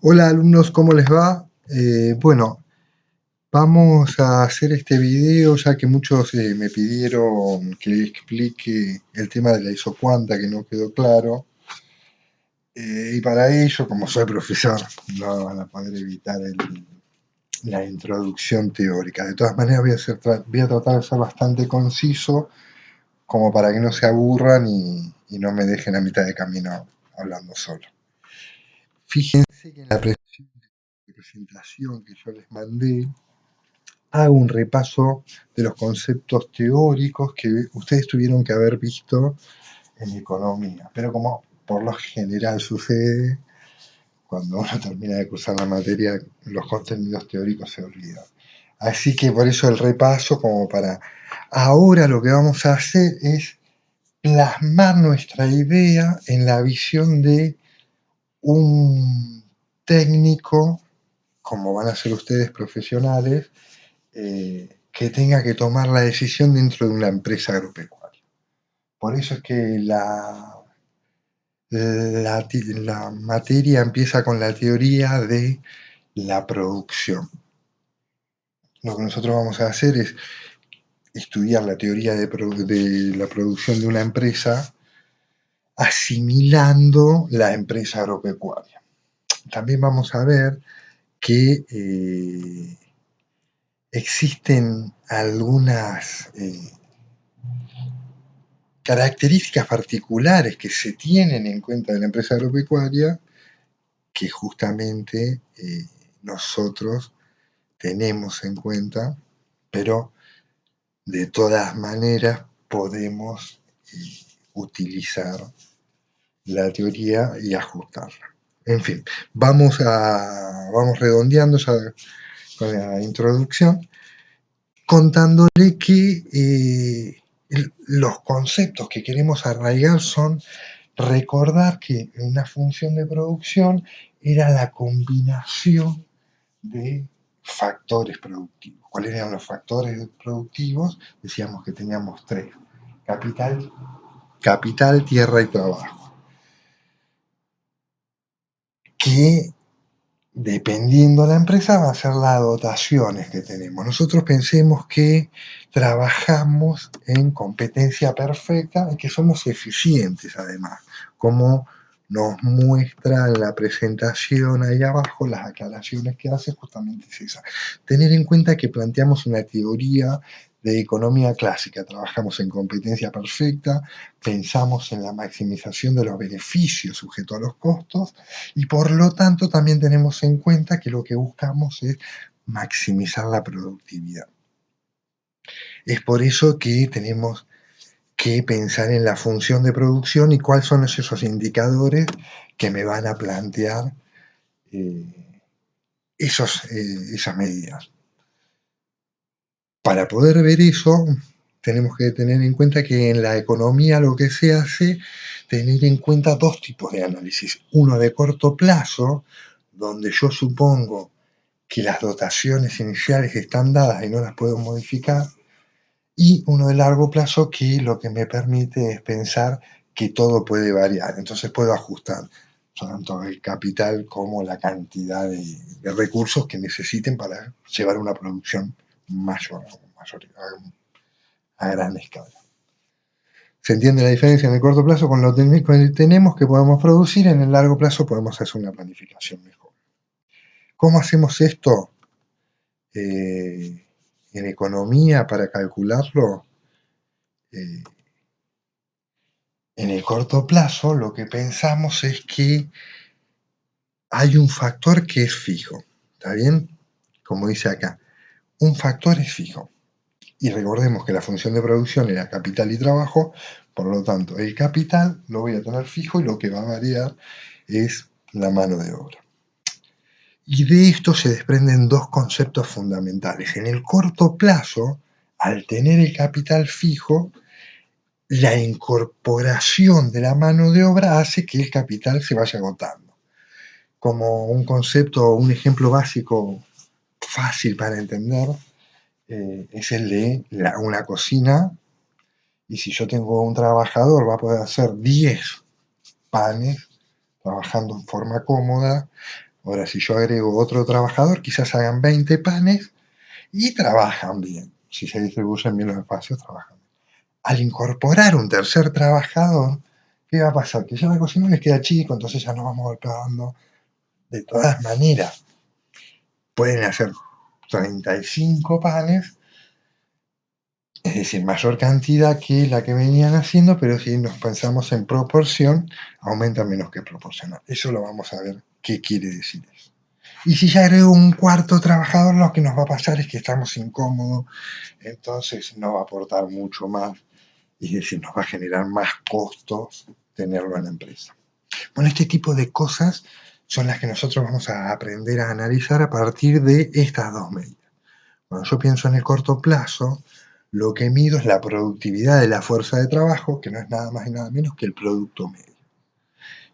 Hola alumnos, ¿cómo les va? Bueno, vamos a hacer este video ya que muchos me pidieron que les explique el tema de la isocuanta que no quedó claro. Y para ello, como soy profesor, no van a poder evitar la introducción teórica. De todas maneras, voy a tratar de ser bastante conciso como para que no se aburran y no me dejen a mitad de camino hablando solo. Fíjense que en la presentación que yo les mandé, hago un repaso de los conceptos teóricos que ustedes tuvieron que haber visto en economía, pero como por lo general sucede, cuando uno termina de cursar la materia, los contenidos teóricos se olvidan. Así que por eso el repaso, como para ahora lo que vamos a hacer es plasmar nuestra idea en la visión de un técnico, como van a ser ustedes profesionales, que tenga que tomar la decisión dentro de una empresa agropecuaria. Por eso es que la materia empieza con la teoría de la producción. Lo que nosotros vamos a hacer es estudiar la teoría de la producción de una empresa asimilando la empresa agropecuaria. También vamos a ver que existen algunas características particulares que se tienen en cuenta de la empresa agropecuaria que justamente nosotros tenemos en cuenta, pero de todas maneras podemos utilizar la teoría y ajustarla. En fin, vamos redondeando ya con la introducción, contándole que los conceptos que queremos arraigar son recordar que una función de producción era la combinación de factores productivos. ¿Cuáles eran los factores productivos? Decíamos que teníamos tres: capital, tierra y trabajo. Que dependiendo de la empresa va a ser las dotaciones que tenemos. Nosotros pensemos que trabajamos en competencia perfecta y que somos eficientes además, como nos muestra en la presentación ahí abajo, las aclaraciones que hace justamente es esa. Tener en cuenta que planteamos una teoría de economía clásica, trabajamos en competencia perfecta, pensamos en la maximización de los beneficios sujeto a los costos y por lo tanto también tenemos en cuenta que lo que buscamos es maximizar la productividad. Es por eso que tenemos que pensar en la función de producción y cuáles son esos indicadores que me van a plantear esas medidas. Para poder ver eso, tenemos que tener en cuenta que en la economía lo que se hace, tener en cuenta dos tipos de análisis. Uno de corto plazo, donde yo supongo que las dotaciones iniciales están dadas y no las puedo modificar, y uno de largo plazo que lo que me permite es pensar que todo puede variar, entonces puedo ajustar tanto el capital como la cantidad de recursos que necesiten para llevar una producción mayor a gran escala. ¿Se entiende la diferencia en el corto plazo con lo que tenemos que podemos producir? En el largo plazo podemos hacer una planificación mejor. ¿Cómo hacemos esto en economía para calcularlo? En el corto plazo lo que pensamos es que hay un factor que es fijo, ¿está bien? Como dice acá, un factor es fijo. Y recordemos que la función de producción era capital y trabajo, por lo tanto, el capital lo voy a tener fijo y lo que va a variar es la mano de obra. Y de esto se desprenden dos conceptos fundamentales. En el corto plazo, al tener el capital fijo, la incorporación de la mano de obra hace que el capital se vaya agotando. Como un concepto, un ejemplo básico fácil para entender, es el de una cocina, y si yo tengo un trabajador va a poder hacer 10 panes trabajando en forma cómoda, Ahora, si yo agrego otro trabajador, quizás hagan 20 panes y trabajan bien. Si se distribuyen bien los espacios, trabajan bien. Al incorporar un tercer trabajador, ¿qué va a pasar? Que ya la cocina les queda chico, entonces ya nos vamos golpeando. De todas maneras, pueden hacer 35 panes, es decir, mayor cantidad que la que venían haciendo, pero si nos pensamos en proporción, aumenta menos que proporcional. Eso lo vamos a ver qué quiere decir eso. Y si ya agrego un cuarto trabajador, lo que nos va a pasar es que estamos incómodos, entonces no va a aportar mucho más, es decir, nos va a generar más costos tenerlo en la empresa. Bueno, este tipo de cosas son las que nosotros vamos a aprender a analizar a partir de estas dos medidas. Cuando yo pienso en el corto plazo, lo que mido es la productividad de la fuerza de trabajo, que no es nada más y nada menos que el producto medio.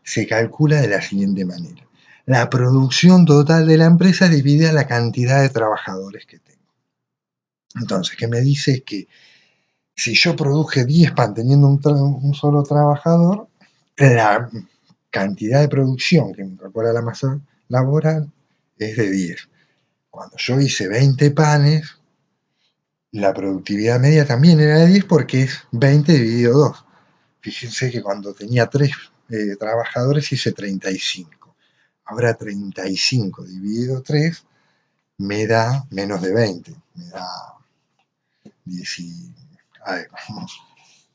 Se calcula de la siguiente manera. La producción total de la empresa divide a la cantidad de trabajadores que tengo. Entonces, ¿qué me dice? Es que si yo produje 10 pan teniendo un solo trabajador, la cantidad de producción que me incorpora la masa laboral es de 10. Cuando yo hice 20 panes, la productividad media también era de 10 porque es 20 dividido 2. Fíjense que cuando tenía 3 trabajadores hice 35. Ahora 35 dividido 3 me da menos de 20. Me da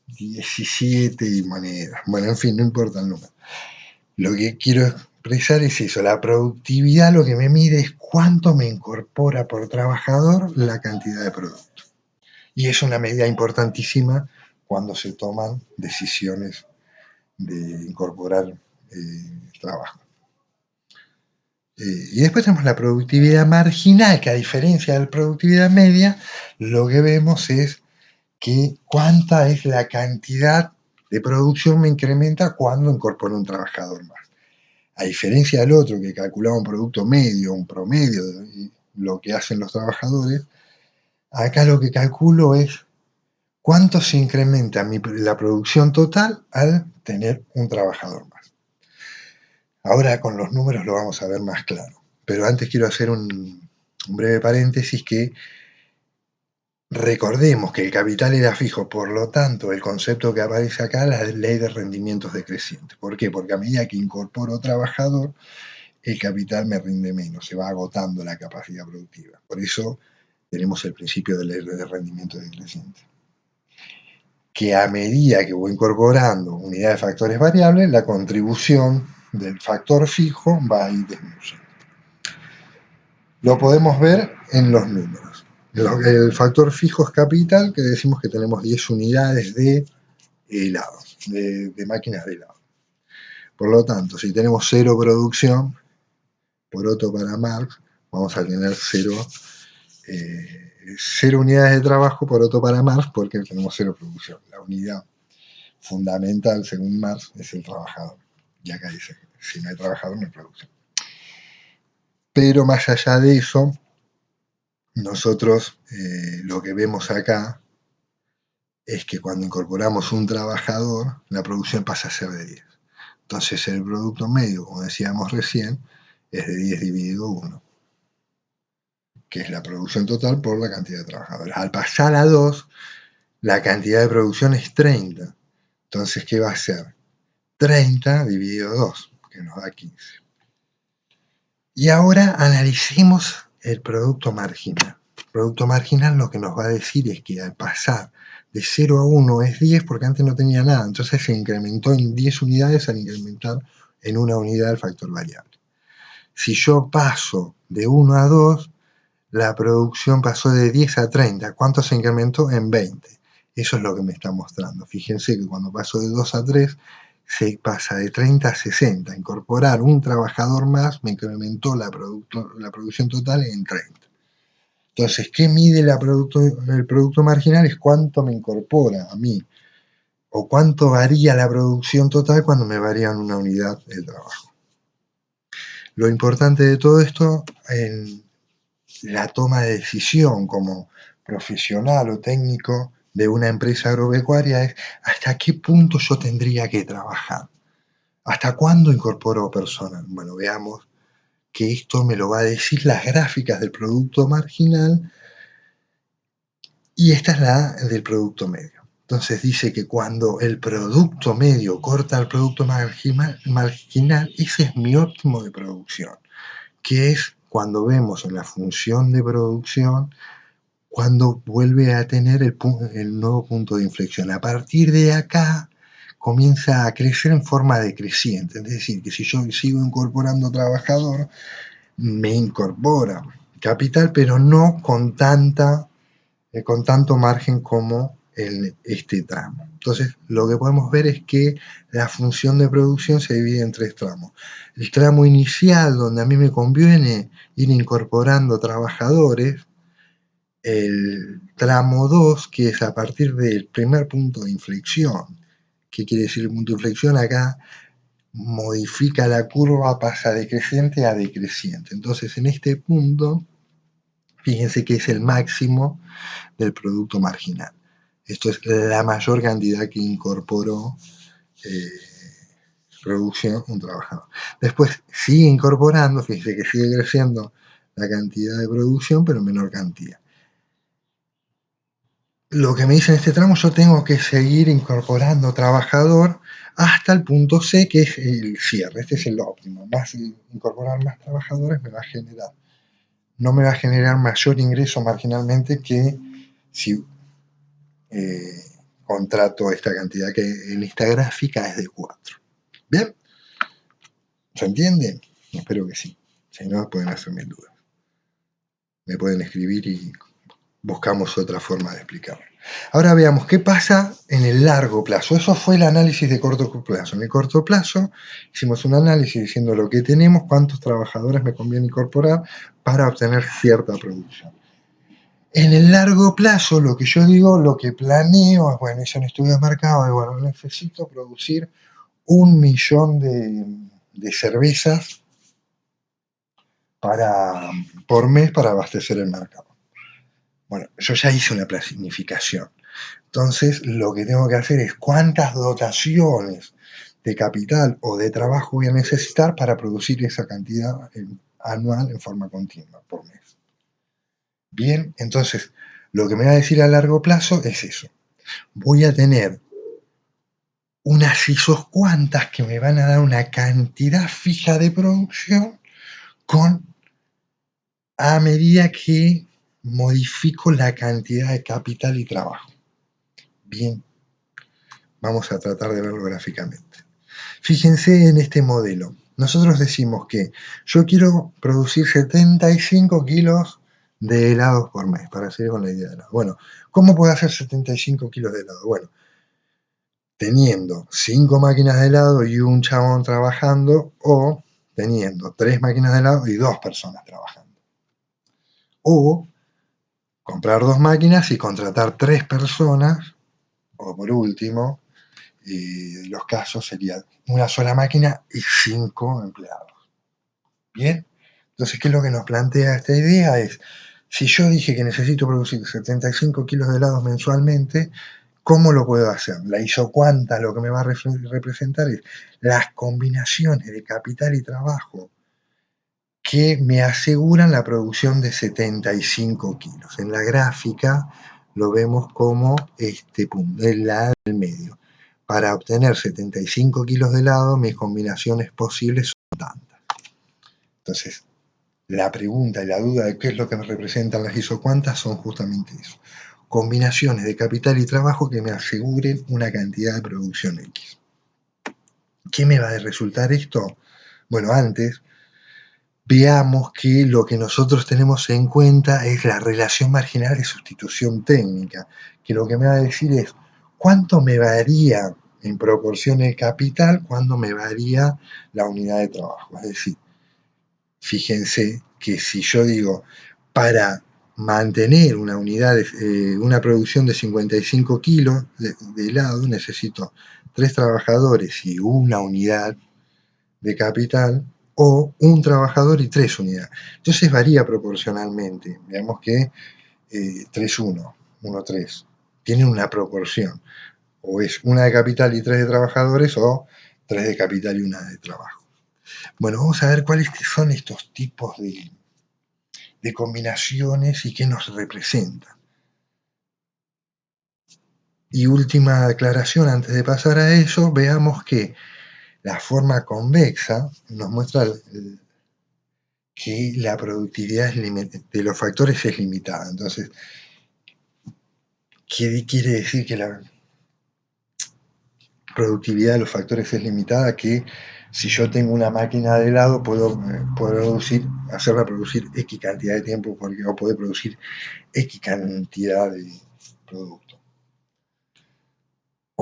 17 y monedas. Bueno, en fin, no importa el número. Lo que quiero expresar es eso. La productividad lo que me mide es cuánto me incorpora por trabajador la cantidad de producto. Y es una medida importantísima cuando se toman decisiones de incorporar trabajo. Y después tenemos la productividad marginal, que a diferencia de la productividad media, lo que vemos es que cuánta es la cantidad de producción me incrementa cuando incorporo un trabajador más. A diferencia del otro, que calculaba un producto medio, un promedio de lo que hacen los trabajadores, acá lo que calculo es cuánto se incrementa la producción total al tener un trabajador más. Ahora con los números lo vamos a ver más claro, pero antes quiero hacer un breve paréntesis que recordemos que el capital era fijo, por lo tanto el concepto que aparece acá es la ley de rendimientos decrecientes. ¿Por qué? Porque a medida que incorporo trabajador, el capital me rinde menos, se va agotando la capacidad productiva. Por eso tenemos el principio de ley de rendimiento decreciente. Que a medida que voy incorporando unidades de factores variables, la contribución del factor fijo va a ir disminuyendo. Lo podemos ver en los números. El factor fijo es capital, que decimos que tenemos 10 unidades de helado, de máquinas de helado. Por lo tanto, si tenemos 0 producción, por Otto para Marx, vamos a tener 0 unidades de trabajo por Otto para Marx porque tenemos 0 producción. La unidad fundamental, según Marx, es el trabajador. Y acá dice, si no hay trabajador, no hay producción. Pero más allá de eso, nosotros lo que vemos acá es que cuando incorporamos un trabajador, la producción pasa a ser de 10. Entonces el producto medio, como decíamos recién, es de 10 dividido 1, que es la producción total por la cantidad de trabajadores. Al pasar a 2, la cantidad de producción es 30. Entonces, ¿qué va a ser? 30 dividido 2, que nos da 15. Y ahora analicemos el producto marginal. El producto marginal lo que nos va a decir es que al pasar de 0 a 1 es 10 porque antes no tenía nada, entonces se incrementó en 10 unidades al incrementar en una unidad el factor variable. Si yo paso de 1 a 2, la producción pasó de 10 a 30. ¿Cuánto se incrementó? En 20. Eso es lo que me está mostrando. Fíjense que cuando paso de 2 a 3, se pasa de 30 a 60. Incorporar un trabajador más me incrementó la producción total en 30. Entonces, ¿qué mide el producto marginal? Es cuánto me incorpora a mí o cuánto varía la producción total cuando me varía en una unidad el trabajo. Lo importante de todo esto en la toma de decisión como profesional o técnico de una empresa agropecuaria es hasta qué punto yo tendría que trabajar. ¿Hasta cuándo incorporo personas? Bueno, veamos que esto me lo va a decir las gráficas del producto marginal y esta es la del producto medio. Entonces dice que cuando el producto medio corta el producto marginal, ese es mi óptimo de producción, que es cuando vemos en la función de producción cuando vuelve a tener el nuevo punto de inflexión. A partir de acá comienza a crecer en forma decreciente, es decir, que si yo sigo incorporando trabajador, me incorpora capital, pero no con tanto margen como en este tramo. Entonces, lo que podemos ver es que la función de producción se divide en 3 tramos. El tramo inicial, donde a mí me conviene ir incorporando trabajadores. El tramo 2, que es a partir del primer punto de inflexión. ¿Qué quiere decir el punto de inflexión? Acá modifica la curva, pasa de creciente a decreciente. Entonces, en este punto, fíjense que es el máximo del producto marginal. Esto es la mayor cantidad que incorporó producción un trabajador. Después sigue incorporando, fíjense que sigue creciendo la cantidad de producción, pero en menor cantidad. Lo que me dice en este tramo, yo tengo que seguir incorporando trabajador hasta el punto C, que es el cierre. Este es el óptimo. Incorporar más trabajadores me va a generar, no me va a generar mayor ingreso marginalmente que si contrato esta cantidad que en esta gráfica es de 4. ¿Bien? ¿Se entiende? Espero que sí. Si no, pueden hacerme dudas. Me pueden escribir y buscamos otra forma de explicarlo. Ahora veamos qué pasa en el largo plazo. Eso fue el análisis de corto plazo. En el corto plazo hicimos un análisis diciendo lo que tenemos, cuántos trabajadores me conviene incorporar para obtener cierta producción. En el largo plazo, lo que yo digo, lo que planeo, bueno, hice un estudio de mercado y bueno, necesito producir 1 millón de cervezas por mes para abastecer el mercado. Bueno, yo ya hice una planificación. Entonces, lo que tengo que hacer es cuántas dotaciones de capital o de trabajo voy a necesitar para producir esa cantidad anual en forma continua por mes. Bien, entonces, lo que me va a decir a largo plazo es eso. Voy a tener unas isocuantas que me van a dar una cantidad fija de producción a medida que modifico la cantidad de capital y trabajo. Bien, vamos a tratar de verlo gráficamente. Fíjense en este modelo. Nosotros decimos que yo quiero producir 75 kilos de helados por mes, para seguir con la idea de helado. Bueno, ¿cómo puedo hacer 75 kilos de helado? Bueno, teniendo 5 máquinas de helado y un chabón trabajando, o teniendo 3 máquinas de helado y 2 personas trabajando. O comprar 2 máquinas y contratar 3 personas, o por último, los casos serían una sola máquina y 5 empleados. Bien, entonces, ¿qué es lo que nos plantea esta idea? Es, si yo dije que necesito producir 75 kilos de helados mensualmente, ¿cómo lo puedo hacer? La isocuanta lo que me va a representar es las combinaciones de capital y trabajo que me aseguran la producción de 75 kilos. En la gráfica lo vemos como este punto, el lado del medio. Para obtener 75 kilos de helado, mis combinaciones posibles son tantas. Entonces, la pregunta y la duda de qué es lo que me representan las isocuantas son justamente eso. Combinaciones de capital y trabajo que me aseguren una cantidad de producción X. ¿Qué me va a resultar esto? Bueno, antes veamos que lo que nosotros tenemos en cuenta es la relación marginal de sustitución técnica, que lo que me va a decir es cuánto me varía en proporción el capital, cuánto me varía la unidad de trabajo. Es decir, fíjense que si yo digo, para mantener una unidad, una producción de 55 kilos de helado, necesito 3 trabajadores y una unidad de capital, o un trabajador y 3 unidades. Entonces varía proporcionalmente. Veamos que 3-1, 1-3. Tienen una proporción. O es una de capital y 3 de trabajadores, o 3 de capital y una de trabajo. Bueno, vamos a ver cuáles son estos tipos de combinaciones y qué nos representan. Y última aclaración antes de pasar a eso, veamos que la forma convexa nos muestra que la productividad de los factores es limitada. Entonces, ¿qué quiere decir que la productividad de los factores es limitada? Que si yo tengo una máquina de helado, puedo hacerla producir X cantidad de tiempo, porque o puede producir X cantidad de producto.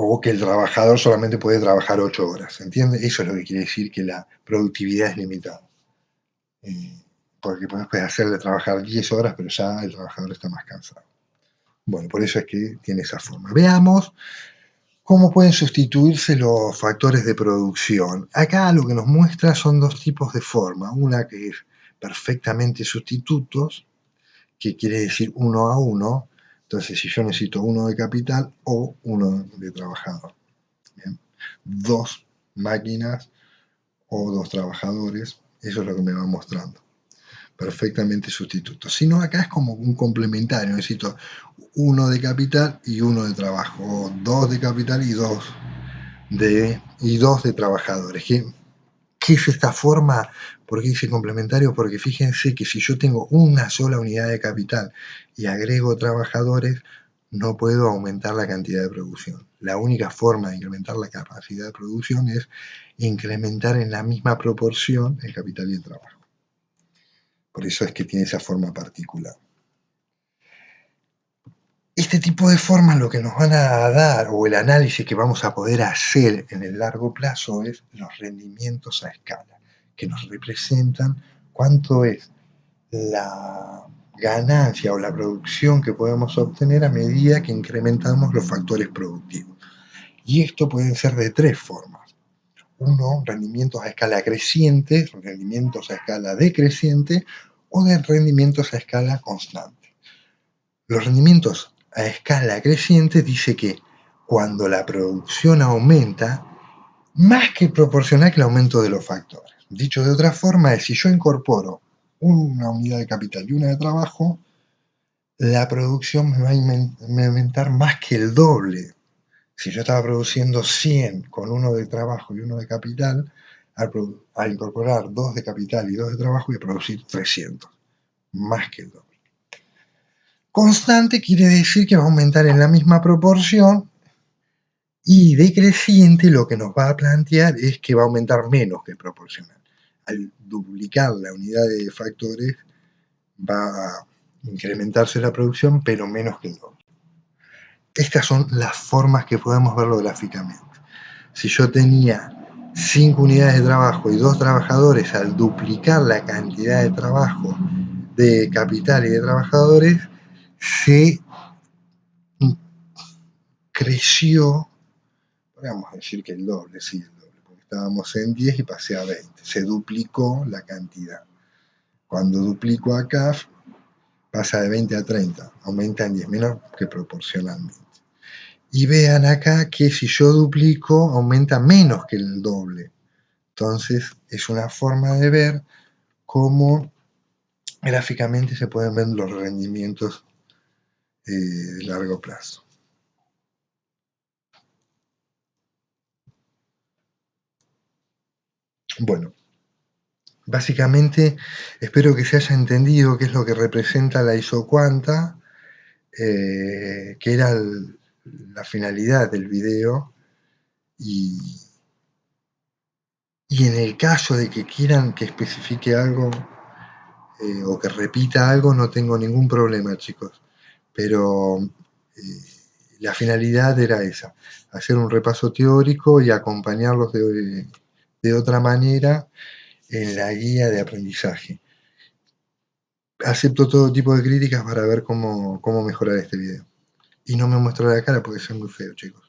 O que el trabajador solamente puede trabajar 8 horas, ¿entiendes? Eso es lo que quiere decir que la productividad es limitada. Porque puedes hacerle trabajar 10 horas, pero ya el trabajador está más cansado. Bueno, por eso es que tiene esa forma. Veamos cómo pueden sustituirse los factores de producción. Acá lo que nos muestra son dos tipos de forma. Una que es perfectamente sustitutos, que quiere decir 1 a 1. Entonces, si yo necesito 1 de capital o 1 de trabajador. Bien. 2 máquinas o 2 trabajadores, eso es lo que me va mostrando. Perfectamente sustituto. Si no, acá es como un complementario. Necesito 1 de capital y 1 de trabajo, o 2 de capital y 2 de trabajadores. ¿Qué es esta forma? ¿Por qué dice complementario? Porque fíjense que si yo tengo una sola unidad de capital y agrego trabajadores, no puedo aumentar la cantidad de producción. La única forma de incrementar la capacidad de producción es incrementar en la misma proporción el capital y el trabajo. Por eso es que tiene esa forma particular. Este tipo de formas lo que nos van a dar, o el análisis que vamos a poder hacer en el largo plazo, es los rendimientos a escala, que nos representan cuánto es la ganancia o la producción que podemos obtener a medida que incrementamos los factores productivos. Y esto pueden ser de tres formas. Uno, rendimientos a escala creciente, rendimientos a escala decreciente o de rendimientos a escala constante. Los rendimientos a escala creciente dice que cuando la producción aumenta, más que proporcional que el aumento de los factores. Dicho de otra forma, es si yo incorporo una unidad de capital y una de trabajo, la producción me va a aumentar más que el doble. Si yo estaba produciendo 100 con uno de trabajo y uno de capital, al incorporar 2 de capital y 2 de trabajo, voy a producir 300, más que el doble. Constante quiere decir que va a aumentar en la misma proporción, y decreciente lo que nos va a plantear es que va a aumentar menos que proporcional. Al duplicar la unidad de factores va a incrementarse la producción, pero menos que el doble. Estas son las formas que podemos verlo gráficamente. Si yo tenía 5 unidades de trabajo y 2 trabajadores, al duplicar la cantidad de trabajo, de capital y de trabajadores, se creció, podríamos decir que el doble, sí, el doble, porque estábamos en 10 y pasé a 20, se duplicó la cantidad. Cuando duplico acá, pasa de 20 a 30, aumenta en 10, menos que proporcionalmente. Y vean acá que si yo duplico, aumenta menos que el doble. Entonces, es una forma de ver cómo gráficamente se pueden ver los rendimientos de largo plazo. Bueno, básicamente espero que se haya entendido qué es lo que representa la isocuanta, que era la finalidad del video, y en el caso de que quieran que especifique algo o que repita algo, no tengo ningún problema, chicos, pero la finalidad era esa, hacer un repaso teórico y acompañarlos de otra manera en la guía de aprendizaje. Acepto todo tipo de críticas para ver cómo mejorar este video. Y no me muestro la cara porque soy muy feo, chicos.